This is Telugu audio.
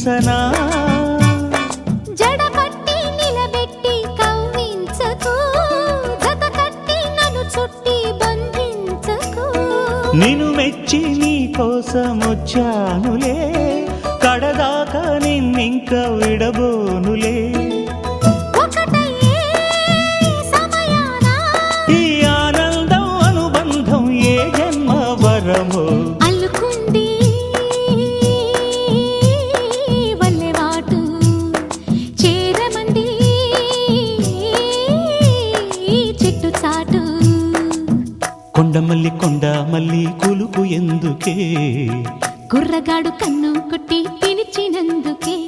పూసనా జడపట్టి నిలబెట్టి కవ్వించకు జత కట్టి నన్ను చుట్టి బంధించకు నిన్ను మెచ్చి నీ కోసం వచ్చానులే కడదాకా నిన్నింక విడబోనులే ఒకటయ్యే సమయాన ఈ ఆనందం అనుబంధం ఏ జన్మ వరమో అల్లుకుంది వల్లెవాటు చేరమంది చెట్టు చాటు కొండ మల్లి కులుకు ఎందుకే కుర్రగాడు కన్ను కొట్టి పిలిచినందుకే